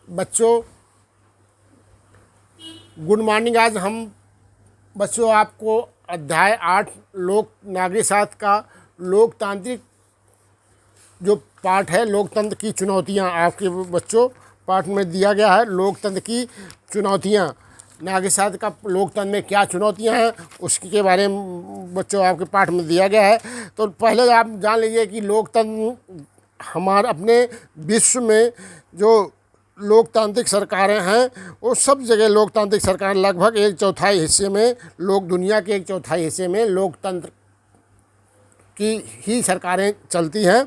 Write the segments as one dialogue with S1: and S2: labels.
S1: बच्चों good morning. आज हम बच्चों आपको अध्याय 8 लोक नागरिक शास्त्र का लोकतांत्रिक जो पाठ है, लोकतंत्र की चुनौतियां, आपके बच्चों पाठ में दिया गया है। लोकतंत्र की चुनौतियां, नागरिक शास्त्र का लोकतंत्र में क्या चुनौतियां हैं उसके बारे में बच्चों आपके पाठ में दिया गया है। तो पहले आप जान लीजिए कि लोकतंत्र हमारे अपने विश्व में जो लोकतांत्रिक सरकारें हैं वो सब जगह लोकतांत्रिक सरकार लगभग 1/4 हिस्से में दुनिया के 1/4 हिस्से में लोकतंत्र की ही सरकारें चलती हैं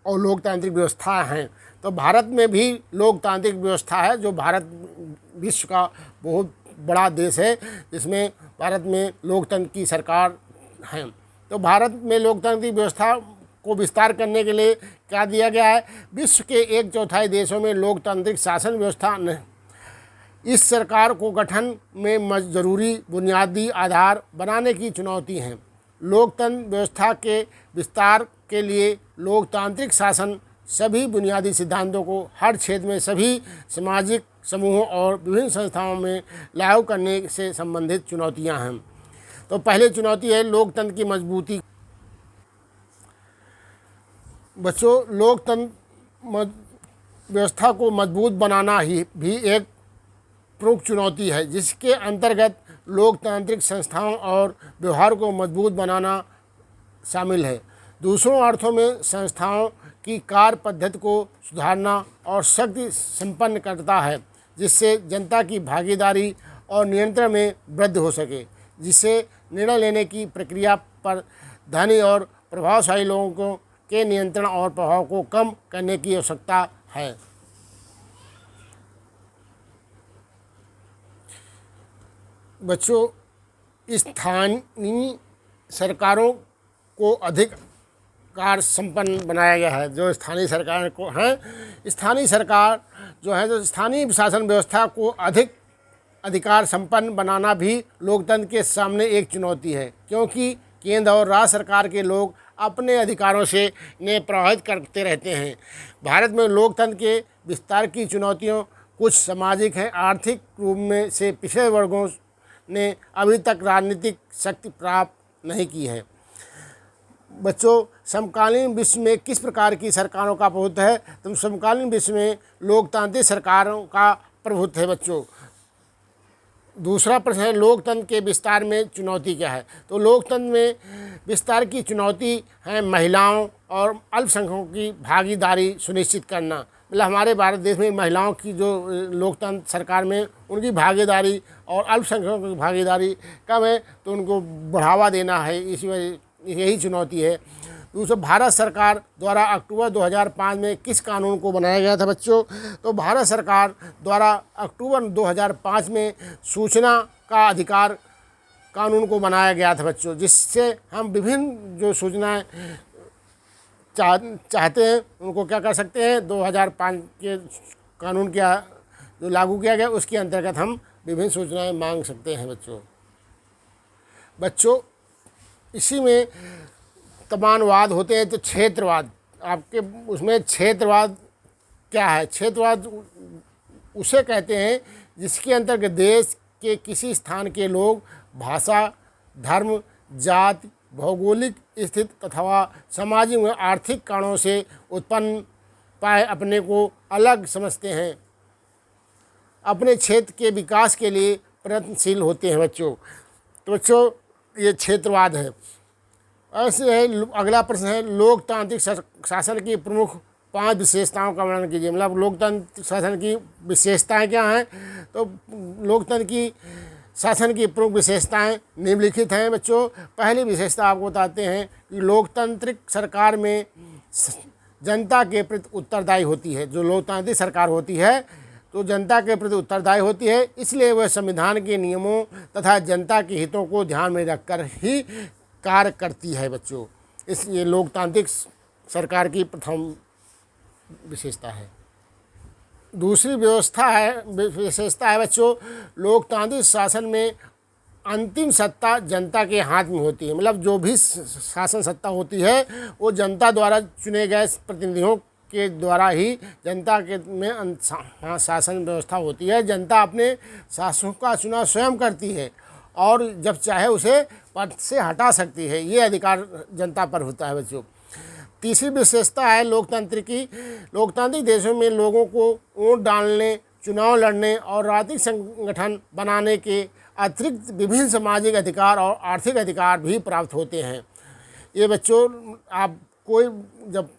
S1: और लोकतांत्रिक व्यवस्था हैं। तो भारत में भी लोकतांत्रिक व्यवस्था है। जो भारत विश्व का बहुत बड़ा देश है, इसमें भारत में लोकतंत्र की सरकार है। तो भारत में लोकतंत्र की व्यवस्था को विस्तार करने के लिए क्या दिया गया है? विश्व के 1/4 देशों में लोकतांत्रिक शासन व्यवस्था नहीं। इस सरकार को गठन में जरूरी बुनियादी आधार बनाने की चुनौती है। लोकतंत्र व्यवस्था के विस्तार के लिए लोकतांत्रिक शासन सभी बुनियादी सिद्धांतों को हर क्षेत्र में सभी सामाजिक समूहों और विभिन्न संस्थाओं में लागू करने से संबंधित चुनौतियां हैं। तो पहली चुनौती है लोकतंत्र की मजबूती। बच्चों, लोकतंत्र व्यवस्था को मजबूत बनाना ही भी एक प्रमुख चुनौती है, जिसके अंतर्गत लोकतांत्रिक संस्थाओं और व्यवहार को मजबूत बनाना शामिल है। दूसरों अर्थों में संस्थाओं की कार्य पद्धति को सुधारना और शक्ति संपन्न करता है, जिससे जनता की भागीदारी और नियंत्रण में वृद्धि हो सके, जिससे निर्णय लेने की प्रक्रिया पर धनी और प्रभावशाली लोगों के नियंत्रण और प्रभाव को कम करने की आवश्यकता है। बच्चों, स्थानीय सरकारों को अधिक कार्य संपन्न बनाया गया है। जो स्थानीय सरकार को हैं, स्थानीय सरकार जो है, जो स्थानीय शासन व्यवस्था को अधिक अधिकार संपन्न बनाना भी लोकतंत्र के सामने एक चुनौती है, क्योंकि केंद्र और राज्य सरकार के लोग अपने अधिकारों से इन्हें प्रभावित करते रहते हैं। भारत में लोकतंत्र के विस्तार की चुनौतियों कुछ सामाजिक हैं। आर्थिक रूप में से पिछड़े वर्गों ने अभी तक राजनीतिक शक्ति प्राप्त नहीं की है। बच्चों, समकालीन विश्व में किस प्रकार की सरकारों का प्रभुत्व है? तो समकालीन विश्व में लोकतांत्रिक सरकारों का प्रभुत्व है। बच्चों, दूसरा प्रश्न है लोकतंत्र के विस्तार में चुनौती क्या है? तो लोकतंत्र में विस्तार की चुनौती है महिलाओं और अल्पसंख्यकों की भागीदारी सुनिश्चित करना। मतलब हमारे भारत देश में महिलाओं की जो लोकतंत्र सरकार में उनकी भागीदारी और अल्पसंख्यकों की भागीदारी कम है, तो उनको बढ़ावा देना है। इसी वजह यही चुनौती है। दूसरा, भारत सरकार द्वारा अक्टूबर 2005 में किस कानून को बनाया गया था? बच्चों, तो भारत सरकार द्वारा अक्टूबर 2005 में सूचना का अधिकार कानून को बनाया गया था। बच्चों, जिससे हम विभिन्न जो सूचनाएं चाहते हैं उनको क्या कर सकते हैं? 2005 के कानून क्या जो लागू किया गया उसके अंतर्गत हम विभिन्न सूचनाएं मांग सकते हैं। बच्चों, इसी में तमानवाद होते हैं। तो क्षेत्रवाद, आपके उसमें क्षेत्रवाद क्या है? क्षेत्रवाद उसे कहते हैं जिसके अंतर्गत देश के किसी स्थान के लोग भाषा, धर्म, जाति, भौगोलिक स्थिति अथवा सामाजिक व आर्थिक कारणों से उत्पन्न पाए अपने को अलग समझते हैं, अपने क्षेत्र के विकास के लिए प्रयत्नशील होते हैं। तो बच्चों, ये क्षेत्रवाद है। ऐसे है। अगला प्रश्न है लोकतांत्रिक शासन की प्रमुख 5 विशेषताओं का वर्णन कीजिए। मतलब लोकतंत्र शासन की विशेषताएं क्या हैं? तो लोकतंत्र की शासन की प्रमुख विशेषताएं निम्नलिखित हैं। बच्चों, पहली विशेषता आपको बताते हैं कि लोकतांत्रिक सरकार में जनता के प्रति उत्तरदायी होती है। जो लोकतांत्रिक सरकार होती है तो जनता के प्रति उत्तरदायी होती है, इसलिए वह संविधान के नियमों तथा जनता के हितों को ध्यान में रखकर ही कार्य करती है। बच्चों, इसलिए लोकतांत्रिक सरकार की प्रथम विशेषता है। दूसरी विशेषता है बच्चों, लोकतांत्रिक शासन में अंतिम सत्ता जनता के हाथ में होती है। मतलब जो भी शासन सत्ता होती है वो जनता द्वारा चुने गए प्रतिनिधियों के द्वारा ही जनता के में शासन व्यवस्था होती है। जनता अपने शासकों का चुनाव स्वयं करती है और जब चाहे उसे पद से हटा सकती है। ये अधिकार जनता पर होता है बच्चों। तीसरी विशेषता है लोकतंत्र की। लोकतांत्रिक देशों में लोगों को वोट डालने, चुनाव लड़ने और राजनीतिक संगठन बनाने के अतिरिक्त विभिन्न सामाजिक अधिकार और आर्थिक अधिकार भी प्राप्त होते हैं। ये बच्चों, आप कोई जब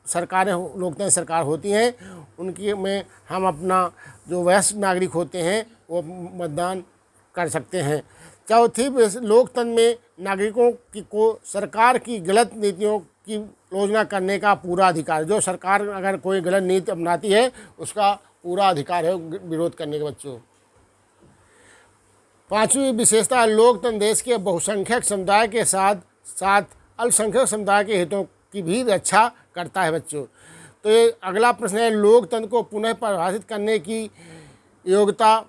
S1: सरकारें लोकतंत्र सरकार होती हैं उनकी में हम अपना जो वयस्क नागरिक होते हैं वो मतदान कर सकते हैं। चौथी, लोकतंत्र में नागरिकों को सरकार की गलत नीतियों की आलोचना करने का पूरा अधिकार। जो सरकार अगर कोई गलत नीति अपनाती है उसका पूरा अधिकार है विरोध करने के बच्चों। पांचवी विशेषता, लोकतंत्र देश के बहुसंख्यक समुदाय के साथ साथ अल्पसंख्यक समुदाय के हितों की भी रक्षा करता है बच्चों। तो ये अगला प्रश्न है, लोकतंत्र को पुनः परिभाषित करने की योग्यता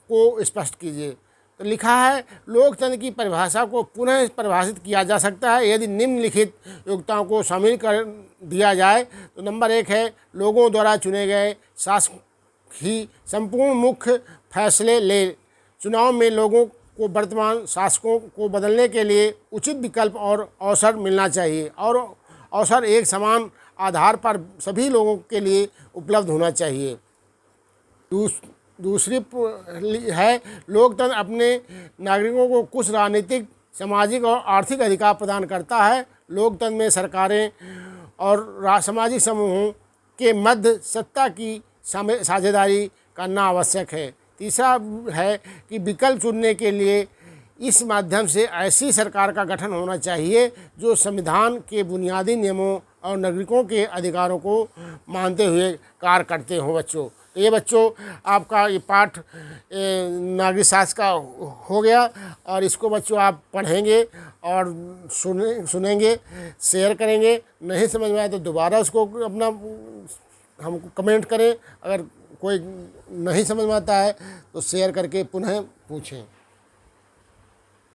S1: को स्पष्ट कीजिए। तो लिखा है, लोकतंत्र की परिभाषा को पुनः परिभाषित किया जा सकता है यदि निम्नलिखित योग्यताओं को शामिल कर दिया जाए। तो नंबर 1 है, लोगों द्वारा चुने गए शासक ही संपूर्ण मुख्य फैसले ले। चुनाव में लोगों को वर्तमान शासकों को बदलने के लिए उचित विकल्प और अवसर मिलना चाहिए और अवसर एक समान आधार पर सभी लोगों के लिए उपलब्ध होना चाहिए। दूसरी है, लोकतंत्र अपने नागरिकों को कुछ राजनीतिक, सामाजिक और आर्थिक अधिकार प्रदान करता है। लोकतंत्र में सरकारें और सामाजिक समूहों के मध्य सत्ता की साझेदारी करना आवश्यक है। तीसरा है कि विकल्प चुनने के लिए इस माध्यम से ऐसी सरकार का गठन होना चाहिए जो संविधान के बुनियादी नियमों और नागरिकों के अधिकारों को मानते हुए कार्य करते हों बच्चों। तो ये बच्चों आपका ये पाठ नागरिक शास्त्र का हो गया और इसको बच्चों आप पढ़ेंगे और सुनेंगे, शेयर करेंगे। नहीं समझ में आए तो दोबारा उसको अपना हमको कमेंट करें। अगर कोई नहीं समझ में आता है तो शेयर करके पुनः पूछें।